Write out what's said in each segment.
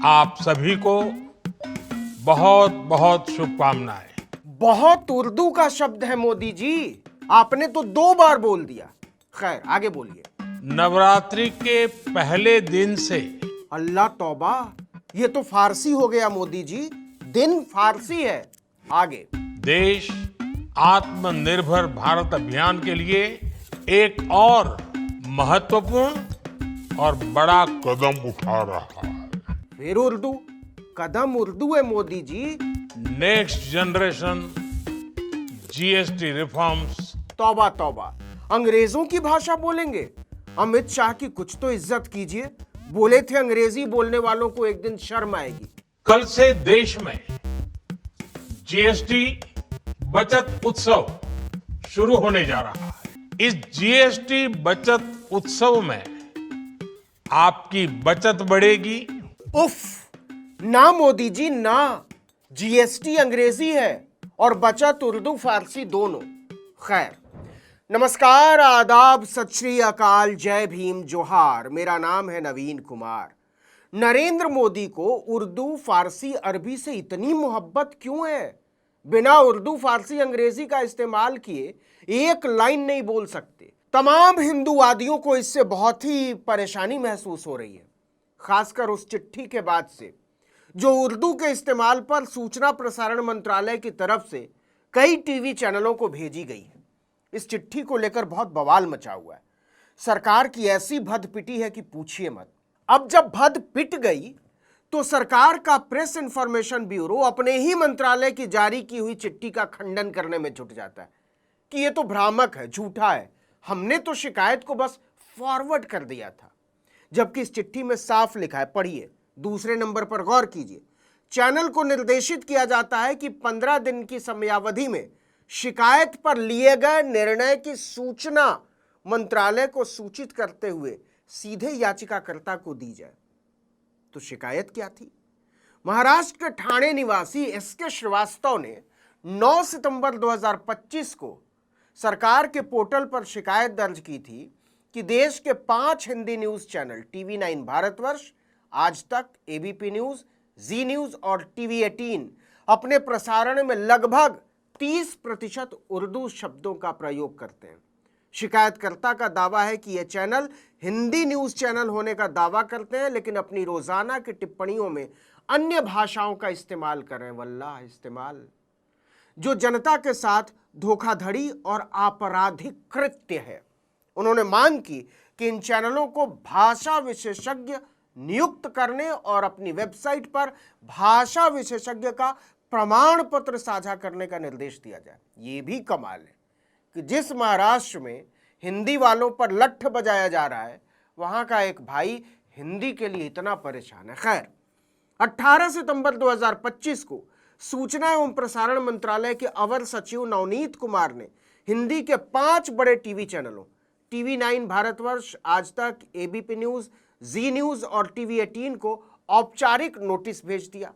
आप सभी को बहुत बहुत शुभकामनाएं। बहुत उर्दू का शब्द है मोदी जी, आपने तो 2 बार बोल दिया। खैर आगे बोलिए। नवरात्रि के पहले दिन से अल्लाह तौबा, ये तो फारसी हो गया मोदी जी, दिन फारसी है। आगे। देश आत्मनिर्भर भारत अभियान के लिए एक और महत्वपूर्ण और बड़ा कदम उठा रहा है। फिर उर्दू, कदम उर्दू है Modi ji. Next generation GST reforms. तौबा तौबा, अंग्रेजों की भाषा बोलेंगे? अमित शाह की कुछ तो इज्जत कीजिए, बोले थे अंग्रेजी बोलने वालों को एक दिन शर्म आएगी। कल से देश में जीएसटी बचत उत्सव शुरू होने जा रहा है। इस जीएसटी बचत उत्सव में आपकी बचत बढ़ेगी। उफ, ना मोदी जी ना, जीएसटी अंग्रेजी है और बचत उर्दू फारसी दोनों। खैर, नमस्कार, आदाब, सत श्री अकाल, जय भीम, जोहार। मेरा नाम है नवीन कुमार। नरेंद्र मोदी को उर्दू फारसी अरबी से इतनी मोहब्बत क्यों है? बिना उर्दू फारसी अंग्रेजी का इस्तेमाल किए एक लाइन नहीं बोल सकते। तमाम हिंदूवादियों को इससे बहुत ही परेशानी महसूस हो रही है, खासकर उस चिट्ठी के बाद से जो उर्दू के इस्तेमाल पर सूचना प्रसारण मंत्रालय की तरफ से कई टीवी चैनलों को भेजी गई है। इस चिट्ठी को लेकर बहुत बवाल मचा हुआ है। सरकार की ऐसी भद पिटी है कि पूछिए मत। अब जब भद पिट गई तो सरकार का प्रेस इंफॉर्मेशन ब्यूरो अपने ही मंत्रालय की जारी की हुई चिट्ठी का खंडन करने में जुट जाता है कि यह तो भ्रामक है, झूठा है, हमने तो शिकायत को बस फॉरवर्ड कर दिया था। जबकि इस चिट्ठी में साफ लिखा है, पढ़िए, दूसरे नंबर पर गौर कीजिए। चैनल को निर्देशित किया जाता है कि 15 दिन की समयावधि में शिकायत पर लिए गए निर्णय की सूचना मंत्रालय को सूचित करते हुए सीधे याचिकाकर्ता को दी जाए। तो शिकायत क्या थी? महाराष्ट्र के ठाणे निवासी एसके श्रीवास्तव ने 9 सितंबर 2025 को सरकार के पोर्टल पर शिकायत दर्ज की थी कि देश के 5 Hindi news channel TV 9 Bharatvarsh, आज तक, एबीपी न्यूज, जी न्यूज और टीवी 18 अपने प्रसारण में लगभग 30% उर्दू शब्दों का प्रयोग करते हैं। शिकायतकर्ता का दावा है कि ये चैनल हिंदी न्यूज चैनल होने का दावा करते हैं, लेकिन अपनी रोजाना की टिप्पणियों में अन्य भाषाओं का इस्तेमाल कर रहे हैं। वल्लाह, इस्तेमाल, जो जनता के साथ धोखाधड़ी और आपराधिक कृत्य है। उन्होंने मांग की कि इन चैनलों को भाषा विशेषज्ञ नियुक्त करने और अपनी वेबसाइट पर भाषा विशेषज्ञ का प्रमाण पत्र साझा करने का निर्देश दिया जाए। ये भी कमाल है कि जिस महाराष्ट्र में हिंदी वालों पर लठ बजाया जा रहा है, वहां का एक भाई हिंदी के लिए इतना परेशान है। खैर, 18 सितंबर 2025 को सूचना एवं प्रसारण मंत्रालय के अवर सचिव नवनीत कुमार ने हिंदी के 5 बड़े टीवी चैनलों टीवी 9 भारतवर्ष, आज तक, एबीपी न्यूज, जी न्यूज और टीवी 18 को औपचारिक नोटिस भेज दिया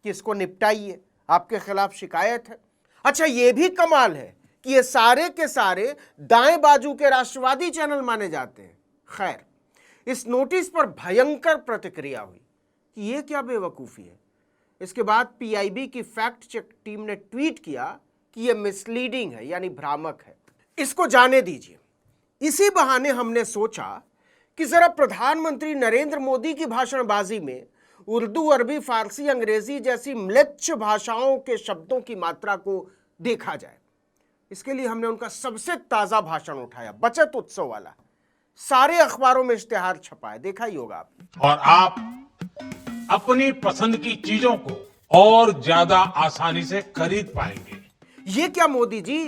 कि इसको निपटाइए, आपके खिलाफ शिकायत है। अच्छा, यह भी कमाल है कि ये सारे के सारे दाएं बाजू के राष्ट्रवादी चैनल माने जाते हैं। खैर, इस नोटिस पर भयंकर प्रतिक्रिया हुई कि यह क्या बेवकूफ़ी है। इसके बाद पीआईबी की फैक्ट चेक टीम ने ट्वीट किया कि यह मिसलीडिंग है, यानी भ्रामक है, इसको जाने दीजिए। इसी बहाने हमने सोचा कि जरा प्रधानमंत्री नरेंद्र मोदी की भाषणबाजी में उर्दू, अरबी, फारसी, अंग्रेजी जैसी म्लेच्छ भाषाओं के शब्दों की मात्रा को देखा जाए। इसके लिए हमने उनका सबसे ताजा भाषण उठाया, बचत उत्सव वाला। सारे अखबारों में इश्तिहार छपा है, देखा ही होगा आप। और आप अपनी पसंद की चीजों को और ज्यादा आसानी से खरीद पाएंगे। ये क्या मोदी जी,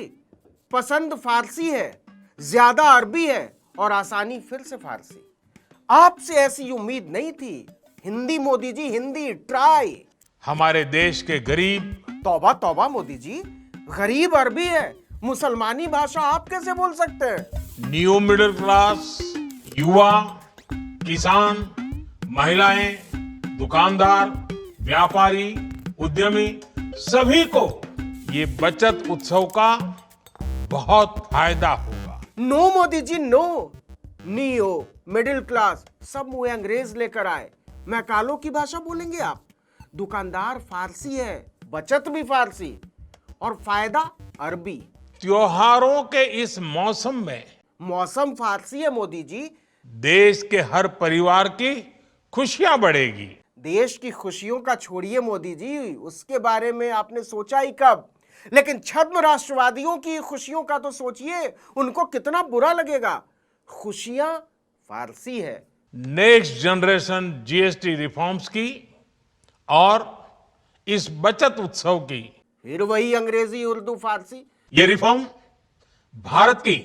पसंद फारसी है, ज्यादा अरबी है और आसानी फिर से फारसी। आपसे ऐसी उम्मीद नहीं थी। हिंदी मोदी जी, हिंदी ट्राई। हमारे देश के गरीब, तौबा तौबा मोदी जी, गरीब अरबी है, मुसलमानी भाषा आप कैसे बोल सकते हैं? न्यू मिडिल क्लास, युवा, किसान, महिलाएं, दुकानदार, व्यापारी, उद्यमी, सभी को ये बचत उत्सव का बहुत फायदा होगा। No Modi ji no, neo, middle class सब मुंह अंग्रेज लेकर आए, मैकालो की भाषा बोलेंगे आप? दुकानदार फारसी है, बचत भी फारसी और फायदा अरबी। त्योहारों के इस मौसम में मौसम फारसी है मोदी जी। देश के हर परिवार की खुशियां बढ़ेगी। देश की खुशियों का छोड़िए मोदी जी, उसके बारे में आपने सोचा ही कब? लेकिन छद्म राष्ट्रवादियों की खुशियों का तो सोचिए, उनको कितना बुरा लगेगा। खुशियां फारसी है। नेक्स्ट जनरेशन जीएसटी रिफॉर्म्स की और इस बचत उत्सव की, फिर वही अंग्रेजी उर्दू फारसी। ये रिफॉर्म भारत की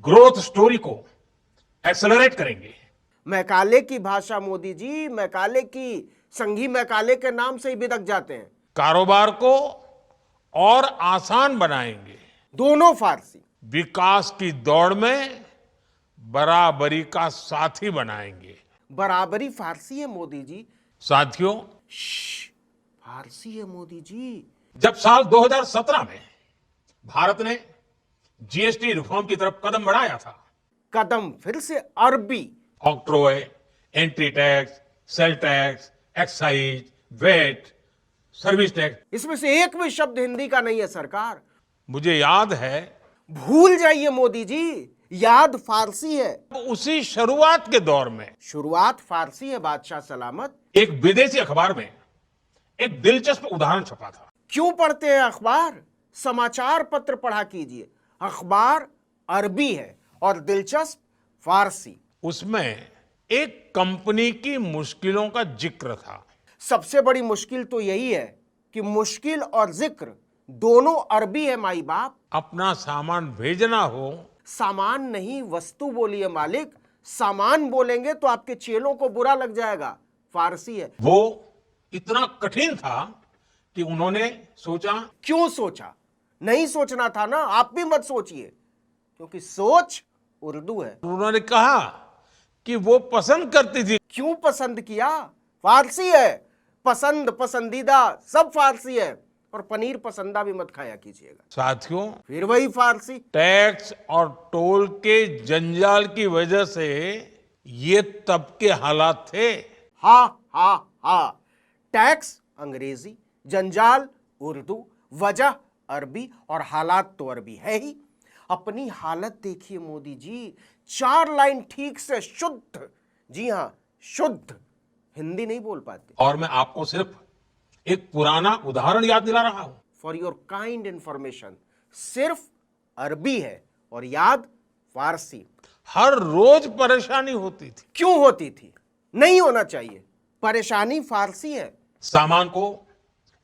ग्रोथ स्टोरी को एक्सेलरेट करेंगे। मैकाले की भाषा मोदी जी, मैकाले की संघी मैकाले के नाम से ही बिदक जाते हैं। कारोबार को और आसान बनाएंगे। दोनों फारसी। विकास की दौड़ में बराबरी का साथी बनाएंगे। बराबरी फारसी है मोदी जी। साथियों, फारसी है मोदी जी। जब साल 2017 में भारत ने जीएसटी रिफॉर्म की तरफ कदम बढ़ाया था, कदम फिर से अरबी। Octroi, entry tax, sale tax, excise, VAT, service tax, इसमें से एक भी शब्द हिंदी का नहीं है सरकार। मुझे याद है भूल जाइए मोदी जी, याद फारसी है। उसी शुरुआत के दौर में शुरुआत फारसी है बादशाह सलामत। एक विदेशी अखबार में एक दिलचस्प उदाहरण छपा था। क्यों पढ़ते हैं अखबार? समाचार पत्र पढ़ा कीजिए। अखबार अरबी है और दिलचस्प फारसी। उसमें एक कंपनी की मुश्किलों का जिक्र था। सबसे बड़ी मुश्किल तो यही है कि मुश्किल और जिक्र दोनों अरबी है माई बाप। अपना सामान भेजना हो, सामान नहीं वस्तु बोलिए मालिक। सामान बोलेंगे तो आपके चेलों को बुरा लग जाएगा। फारसी है। वो इतना कठिन था कि उन्होंने सोचा। क्यों सोचा? नहीं सोचना था ना, आप भी मत सोचिए, क्योंकि सोच उर्दू है। उन्होंने कहा कि वो पसंद करती थी। क्यों पसंद किया? फारसी है। पसंद पसंदीदा सब फारसी है। और पनीर पसंदा भी मत खाया कीजिएगा। साथियों, फिर वही फारसी। टैक्स और टोल के जंजाल की वजह से ये तब के हालात थे। हा हा हा। टैक्स अंग्रेजी, जंजाल उर्दू, वजह अरबी और हालात तो अरबी है ही। अपनी हालत देखिए मोदी जी। 4 लाइन ठीक से शुद्ध, जी हां शुद्ध हिंदी नहीं बोल पाते। और मैं आपको सिर्फ एक पुराना उदाहरण याद दिला रहा हूं। फॉर योर काइंड इंफॉर्मेशन, सिर्फ अरबी है और याद फारसी। हर रोज परेशानी होती थी। क्यों होती थी? नहीं होना चाहिए। परेशानी फारसी है। सामान को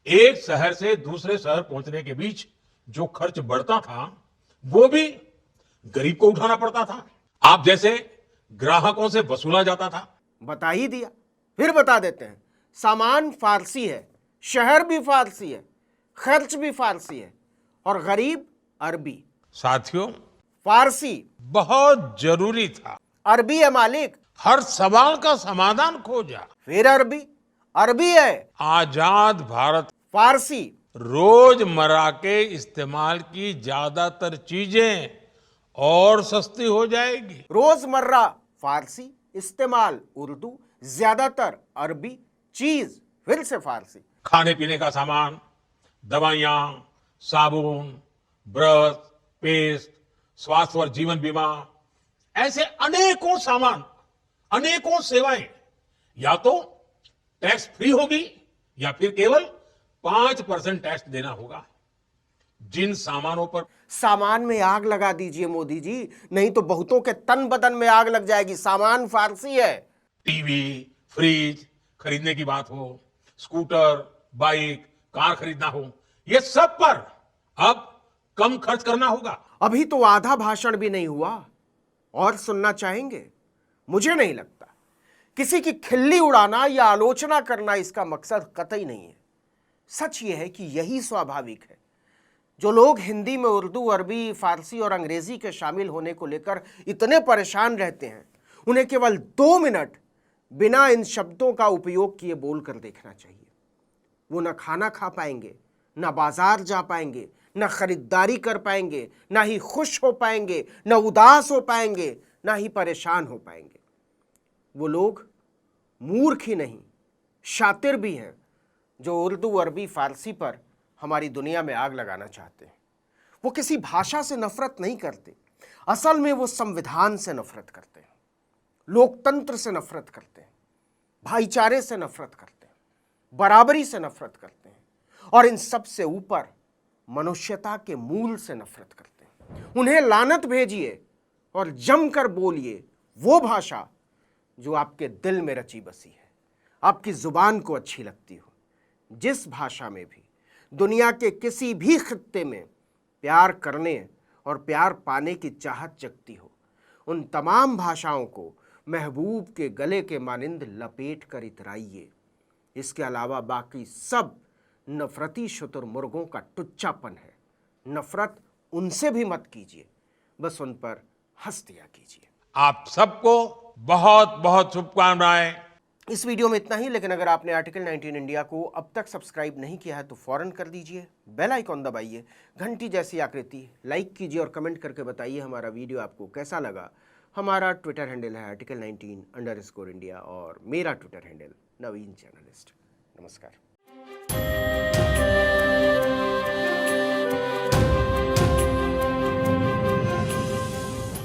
एक शहर से दूसरे शहर पहुंचने के बीच जो खर्च बढ़ता था, वो भी गरीब को उठाना पड़ता था। आप जैसे ग्राहकों से वसूला जाता था। बता ही दिया, फिर बता देते हैं। सामान फारसी है, शहर भी फारसी है, खर्च भी फारसी है और गरीब अरबी। साथियों, फारसी बहुत जरूरी था। अरबी है मालिक। हर सवाल का समाधान खोजा। फिर अरबी। अरबी है। आजाद भारत फारसी। रोजमर्रा के इस्तेमाल की ज्यादातर चीजें और सस्ती हो जाएगी। रोजमर्रा फारसी, इस्तेमाल उर्दू, ज्यादातर अरबी, चीज फिर से फारसी। खाने पीने का सामान, दवाइयां, साबुन, ब्रश, पेस्ट, स्वास्थ्य और जीवन बीमा, ऐसे अनेकों सामान, अनेकों सेवाएं या तो टैक्स फ्री होगी या फिर केवल 5% टैक्स देना होगा। जिन सामानों पर सामान में आग लगा दीजिए मोदी जी, नहीं तो बहुतों के तन बदन में आग लग जाएगी। सामान फारसी है। टीवी, फ्रिज खरीदने की बात हो, स्कूटर, बाइक, कार खरीदना हो, ये सब पर अब कम खर्च करना होगा। अभी तो आधा भाषण भी नहीं हुआ और सुनना चाहेंगे? मुझे नहीं लगता। किसी की खिल्ली उड़ाना या आलोचना करना इसका मकसद कतई नहीं है। सच यह है कि यही स्वाभाविक है। जो लोग हिंदी में उर्दू, अरबी, फारसी और अंग्रेजी के शामिल होने को लेकर इतने परेशान रहते हैं, उन्हें केवल 2 मिनट बिना इन शब्दों का उपयोग किए बोलकर देखना चाहिए। वो न खाना खा पाएंगे, न बाजार जा पाएंगे, न खरीदारी कर पाएंगे, न ही खुश हो पाएंगे, न उदास हो पाएंगे, न ही परेशान हो पाएंगे। वो लोग मूर्ख ही नहीं, शातिर भी हैं जो उर्दू, अरबी, फारसी पर हमारी दुनिया में आग लगाना चाहते हैं। वो किसी भाषा से नफरत नहीं करते, असल में वो संविधान से नफरत करते हैं, लोकतंत्र से नफरत करते हैं, भाईचारे से नफरत करते हैं, बराबरी से नफरत करते हैं और इन सब से ऊपर मनुष्यता के मूल से नफरत करते हैं। उन्हें लानत भेजिए और जमकर बोलिए वो भाषा जो आपके दिल में रची बसी है, आपकी जुबान को अच्छी लगती हो। जिस भाषा में भी दुनिया के किसी भी खित्ते में प्यार करने और प्यार पाने की चाहत जगती हो, उन तमाम भाषाओं को महबूब के गले के मानिंद लपेट कर इतराइए। इसके अलावा बाकी सब नफरती शुतुरमुर्गों का टुच्चापन है। नफरत उनसे भी मत कीजिए, बस उन पर हंस दिया कीजिए। आप सबको बहुत बहुत शुभकामनाएं। इस वीडियो में इतना ही, लेकिन अगर आपने आर्टिकल 19 इंडिया को अब तक सब्सक्राइब नहीं किया है तो फौरन कर दीजिए, बेल आइकॉन दबाइए, घंटी जैसी आकृति लाइक कीजिए और कमेंट करके बताइए हमारा वीडियो आपको कैसा लगा। हमारा ट्विटर हैंडल है आर्टिकल 19_इंडिया और मेरा ट्विटर हैंडल नवीन जर्नलिस्ट। नमस्कार।